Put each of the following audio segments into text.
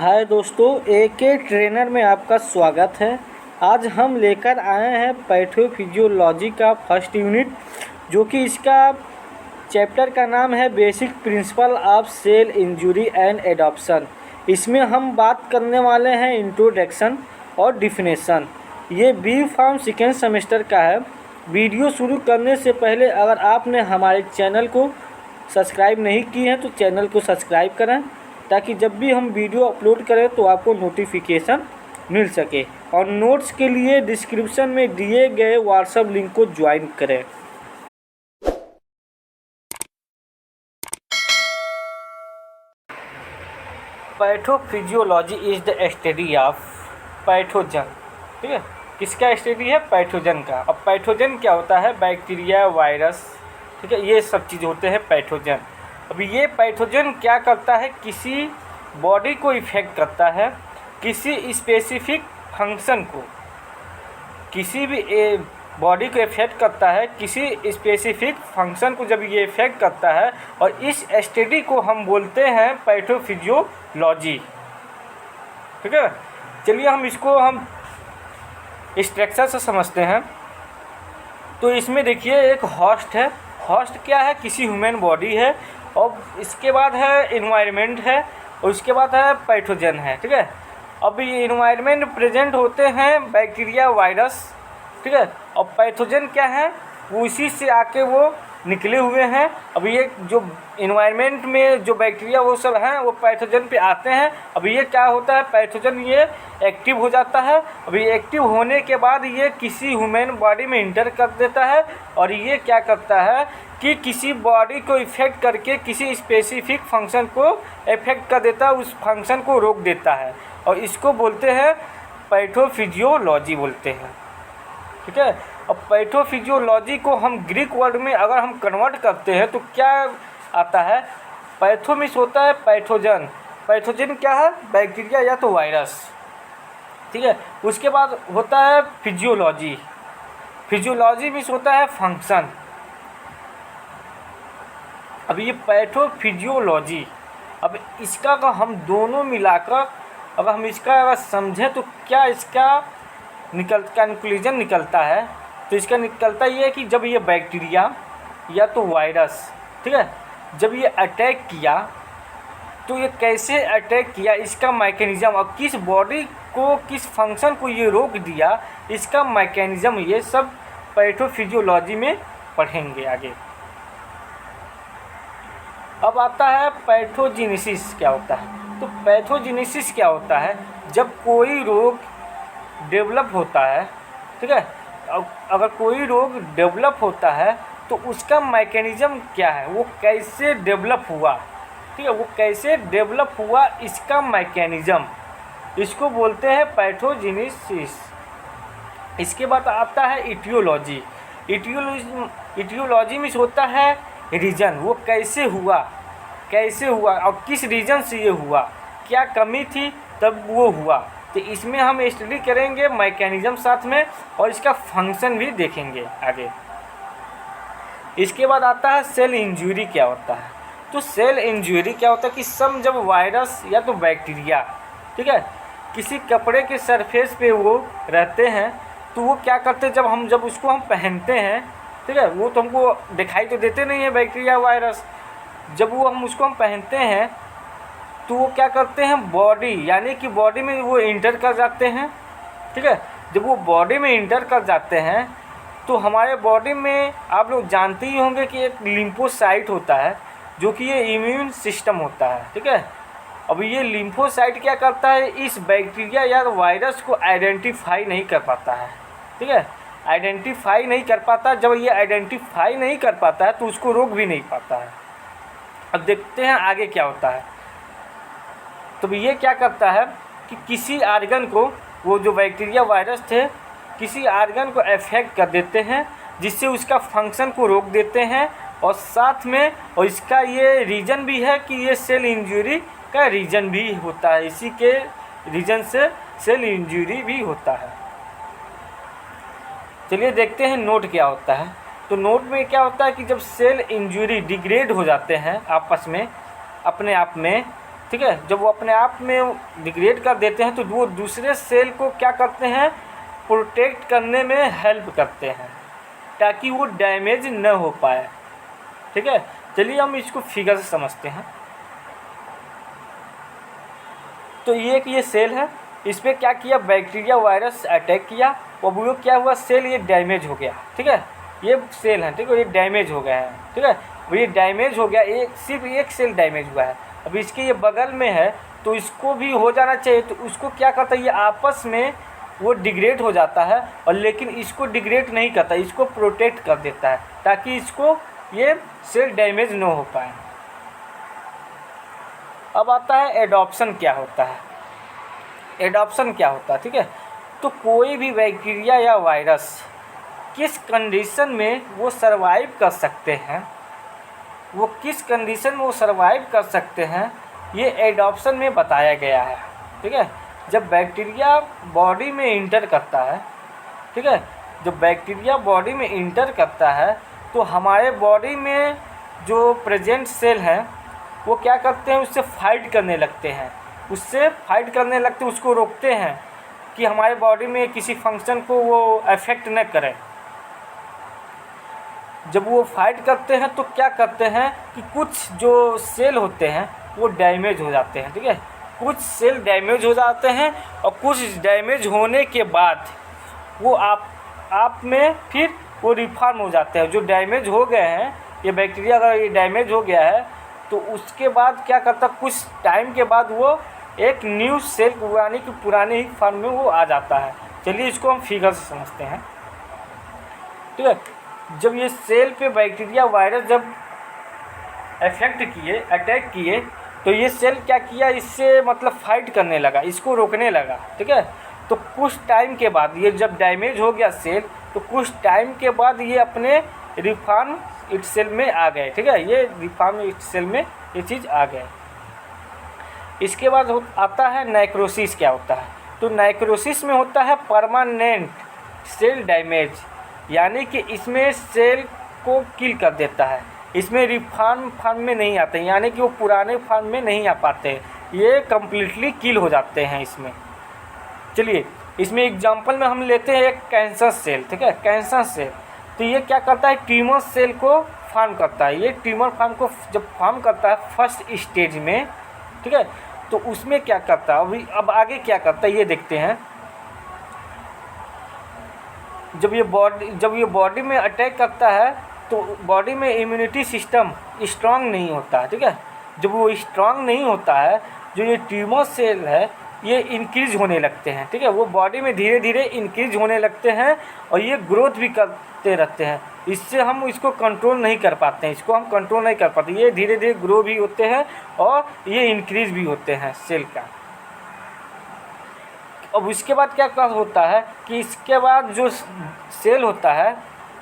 हाय दोस्तों, एके ट्रेनर में आपका स्वागत है। आज हम लेकर आए हैं पैथोफिजियोलॉजी का फर्स्ट यूनिट, जो कि इसका चैप्टर का नाम है basic principle of cell injury and adoption. इसमें हम बात करने वाले हैं इंट्रोडक्शन और डिफिनेशन। ये बी फार्म सेकेंड सेमेस्टर का है। वीडियो शुरू करने से पहले अगर आपने हमारे चैनल को सब्सक्राइब नहीं किए हैं तो चैनल को सब्सक्राइब करें, ताकि जब भी हम वीडियो अपलोड करें तो आपको नोटिफिकेशन मिल सके। और नोट्स के लिए डिस्क्रिप्शन में दिए गए व्हाट्सएप लिंक को ज्वाइन करें। Pathophysiology is the study of pathogen. ठीक है, किसका स्टडी है? पैथोजन का। अब पैथोजन क्या होता है? बैक्टीरिया, वायरस, ठीक है, ये सब चीज़ होते हैं पैथोजन। अभी ये पैथोजन क्या करता है? किसी बॉडी को इफेक्ट करता है, किसी स्पेसिफिक फंक्शन को, किसी भी बॉडी को इफेक्ट करता है, किसी स्पेसिफिक फंक्शन को जब ये इफेक्ट करता है, और इस स्टडी को हम बोलते हैं पैथोफिजियोलॉजी। ठीक है, चलिए हम इसको स्ट्रक्चर से समझते हैं। तो इसमें देखिए एक होस्ट है। होस्ट क्या है? किसी ह्यूमन बॉडी है, और इसके बाद है इन्वायरमेंट है, और इसके बाद है पैथोजन है। ठीक है, अब ये इन्वायरमेंट प्रेजेंट होते हैं बैक्टीरिया, वायरस, ठीक है, और पैथोजन क्या है? वो इसी से आके वो निकले हुए हैं। अब ये जो इन्वायरमेंट में जो बैक्टीरिया वो सब हैं वो पैथोजन पे आते हैं। अब ये क्या होता है? पैथोजन ये एक्टिव हो जाता है। अब ये एक्टिव होने के बाद ये किसी ह्यूमन बॉडी में इंटर कर देता है, और ये क्या करता है कि किसी बॉडी को इफेक्ट करके किसी स्पेसिफिक फंक्शन को इफेक्ट कर देता है, उस फंक्शन को रोक देता है, और इसको बोलते हैं पैथोफिजियोलॉजी बोलते हैं। ठीक है, अब पैथोफिजियोलॉजी को हम ग्रीक वर्ड में अगर हम कन्वर्ट करते हैं तो क्या आता है? पैथो मीन्स होता है पैथोजन। पैथोजन क्या है? बैक्टीरिया या तो वायरस। ठीक है, उसके बाद होता है फिजियोलॉजी। फिजियोलॉजी मीन्स होता है फंक्शन। अब ये पैथोफिजियोलॉजी, अब इसका का हम दोनों मिलाकर अगर हम इसका अगर समझें तो क्या इसका कंक्लूजन निकलता है? तो इसका निकलता ये है कि जब ये बैक्टीरिया या तो वायरस, ठीक है, जब ये अटैक किया तो ये कैसे अटैक किया, इसका मैकेनिज़्म, और किस बॉडी को, किस फंक्शन को ये रोक दिया, इसका मैकेनिज़्म, ये सब पैथोफिजियोलॉजी में पढ़ेंगे आगे। अब आता है पैथोजेनेसिस क्या होता है। तो पैथोजेनेसिस क्या होता है? जब कोई रोग डेवलप होता है, ठीक है, अगर कोई रोग डेवलप होता है तो उसका मैकेनिज़्म क्या है, वो कैसे डेवलप हुआ, ठीक है, वो कैसे डेवलप हुआ, इसका मैकेनिज़्म, इसको बोलते हैं पैथोजेनेसिस। इसके बाद आता है इटियोलॉजी। इटियोलॉजी में होता है रीजन, वो कैसे हुआ, कैसे हुआ और किस रीजन से ये हुआ, क्या कमी थी तब वो हुआ। तो इसमें हम स्टडी करेंगे मैकेनिज़्म साथ में, और इसका फंक्शन भी देखेंगे आगे। इसके बाद आता है सेल इंजरी क्या होता है। तो सेल इंजरी क्या होता है कि जब वायरस या तो बैक्टीरिया, ठीक है, किसी कपड़े के सरफेस पे वो रहते हैं, तो वो क्या करते हैं, जब उसको हम पहनते हैं, ठीक है, वो तो हमको दिखाई तो देते नहीं है बैक्टीरिया, वायरस। जब वो उसको हम पहनते हैं तो वो क्या करते हैं, बॉडी, यानी कि बॉडी में वो इंटर कर जाते हैं। ठीक है, जब वो बॉडी में इंटर कर जाते हैं तो हमारे बॉडी में आप लोग जानते ही होंगे कि एक लिम्फोसाइट होता है, जो कि ये इम्यून सिस्टम होता है। ठीक है, अब ये लिम्फोसाइट क्या करता है, इस बैक्टीरिया या वायरस को आइडेंटिफाई नहीं कर पाता है। ठीक है, आइडेंटिफाई नहीं कर पाता। जब ये आइडेंटिफाई नहीं कर पाता है तो उसको रोक भी नहीं पाता है। अब देखते हैं आगे क्या होता है। तो ये क्या करता है कि किसी आर्गन को, वो जो बैक्टीरिया, वायरस थे, किसी आर्गन को अफेक्ट कर देते हैं, जिससे उसका फंक्शन को रोक देते हैं, और साथ में, और इसका ये रीज़न भी है कि ये सेल इंजरी का रीज़न भी होता है, इसी के रीज़न से सेल इंजरी भी होता है। चलिए देखते हैं नोट क्या होता है। तो नोट में क्या होता है कि जब सेल इंजरी डिग्रेड हो जाते हैं आपस में, अपने आप में, ठीक है, जब वो अपने आप में डिग्रेड कर देते हैं तो वो दूसरे सेल को क्या करते हैं, प्रोटेक्ट करने में हेल्प करते हैं ताकि वो डैमेज न हो पाए। ठीक है, चलिए हम इसको फिगर से समझते हैं। तो ये सेल है, इस पर क्या किया, बैक्टीरिया वायरस अटैक किया और वो क्या हुआ, सेल ये डैमेज हो गया। ठीक है, ये सेल है, ठीक है, ये डैमेज हो गया है। ठीक है, ये डैमेज हो गया, सिर्फ एक सेल डैमेज हुआ है। अब इसके ये बगल में है तो इसको भी हो जाना चाहिए, तो उसको क्या करता है, ये आपस में वो डिग्रेड हो जाता है, और लेकिन इसको डिग्रेड नहीं करता, इसको प्रोटेक्ट कर देता है ताकि इसको ये सेल डैमेज न हो पाए। अब आता है एडॉप्शन क्या होता है। एडॉप्शन क्या होता है, ठीक है, तो कोई भी बैक्टीरिया या वायरस किस कंडीशन में वो सरवाइव कर सकते हैं, वो किस कंडीशन में वो सरवाइव कर सकते हैं, ये एडॉप्शन में बताया गया है। ठीक है, जब बैक्टीरिया बॉडी में इंटर करता है, ठीक है, जब बैक्टीरिया बॉडी में इंटर करता है तो हमारे बॉडी में जो प्रेजेंट सेल हैं वो क्या करते हैं, उससे फाइट करने लगते हैं, उसको रोकते हैं कि हमारे बॉडी में किसी फंक्शन को वो अफेक्ट न करे। जब वो फाइट करते हैं तो क्या करते हैं कि कुछ जो सेल होते हैं वो डैमेज हो जाते हैं। ठीक है, कुछ सेल डैमेज हो जाते हैं और कुछ डैमेज होने के बाद वो आप में फिर वो रिफॉर्म हो जाते हैं। जो डैमेज हो गए हैं, ये बैक्टीरिया अगर ये डैमेज हो गया है तो उसके बाद क्या करता, कुछ टाइम के बाद वो एक न्यू सेल पुराने ही फॉर्म में वो आ जाता है। चलिए इसको हम फिगर से समझते हैं। ठीक है, जब ये सेल पे बैक्टीरिया वायरस जब अटैक किए तो ये सेल क्या किया, इससे मतलब फाइट करने लगा, इसको रोकने लगा। ठीक है, तो कुछ टाइम के बाद ये जब डैमेज हो गया सेल, तो कुछ टाइम के बाद ये अपने रिफॉर्म इट सेल में आ गए। ठीक है, ये रिफॉर्म इट सेल में ये चीज़ आ गए। इसके बाद आता है नेक्रोसिस। क्या होता है, तो नेक्रोसिस में होता है परमानेंट सेल डैमेज, यानी कि इसमें सेल को किल कर देता है, इसमें रिफॉर्म फॉर्म में नहीं आते, यानी कि वो पुराने फॉर्म में नहीं आ पाते, ये कम्प्लीटली किल हो जाते हैं इसमें। चलिए इसमें एग्जांपल में हम लेते हैं एक कैंसर सेल। ठीक है, कैंसर सेल तो ये क्या करता है, ट्यूमर सेल को फॉर्म करता है। ये ट्यूमर फॉर्म को जब फॉर्म करता है फर्स्ट स्टेज में, ठीक है, तो उसमें क्या करता है, अब आगे क्या करता है ये देखते हैं। जब ये बॉडी में अटैक करता है तो बॉडी में इम्यूनिटी सिस्टम स्ट्रांग नहीं होता है। ठीक है, जब वो स्ट्रांग नहीं होता है, जो ये ट्यूमर सेल है ये इंक्रीज होने लगते हैं। ठीक है, वो बॉडी में धीरे धीरे इंक्रीज होने लगते हैं और ये ग्रोथ भी करते रहते हैं। इससे हम इसको कंट्रोल नहीं कर पाते हैं, ये धीरे धीरे ग्रो भी होते हैं और ये इंक्रीज भी होते हैं सेल का। अब उसके बाद क्या होता है कि इसके बाद जो सेल होता है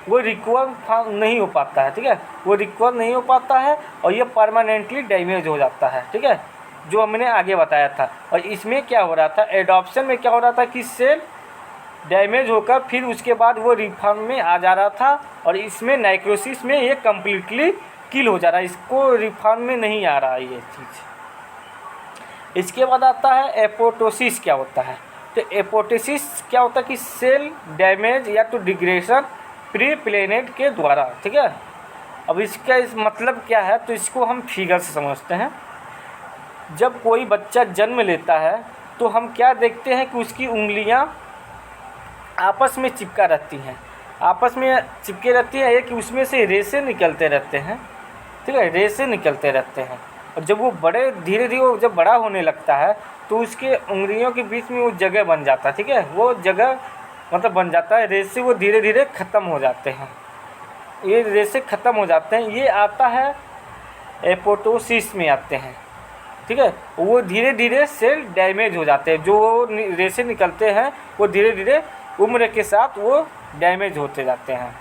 वो रिकवर नहीं हो पाता है। ठीक है, वो रिकवर नहीं हो पाता है और ये परमानेंटली डैमेज हो जाता है। ठीक है, जो हमने आगे बताया था। और इसमें क्या हो रहा था, एडॉप्शन में क्या हो रहा था कि सेल डैमेज होकर फिर उसके बाद वो रिफॉर्म में आ जा रहा था, और इसमें नेक्रोसिस में ये कम्प्लीटली किल हो जा रहा है, इसको रिफॉर्म में नहीं आ रहा है ये चीज़। इसके बाद आता है एपोटोसिस। क्या होता है, तो एपोटोसिस क्या होता है कि सेल डैमेज या तो डिग्रेडेशन प्री प्लेनेट के द्वारा। ठीक है, अब इसका मतलब क्या है, तो इसको हम फिगर से समझते हैं। जब कोई बच्चा जन्म लेता है तो हम क्या देखते हैं कि उसकी उंगलियां आपस में चिपके रहती हैं, एक उसमें से रेशे निकलते रहते हैं। ठीक है, रेशे निकलते रहते हैं, और जब वो धीरे धीरे जब बड़ा होने लगता है तो उसके उंगलियों के बीच में वो जगह बन जाता है। ठीक है, वो जगह मतलब बन जाता है, रेशे वो धीरे धीरे ख़त्म हो जाते हैं, ये रेशे ख़त्म हो जाते हैं, ये आता है एपोटोसिस में आते हैं। ठीक है, वो धीरे धीरे सेल डैमेज हो जाते हैं, जो रेशे निकलते हैं वो धीरे धीरे उम्र के साथ वो डैमेज होते जाते हैं।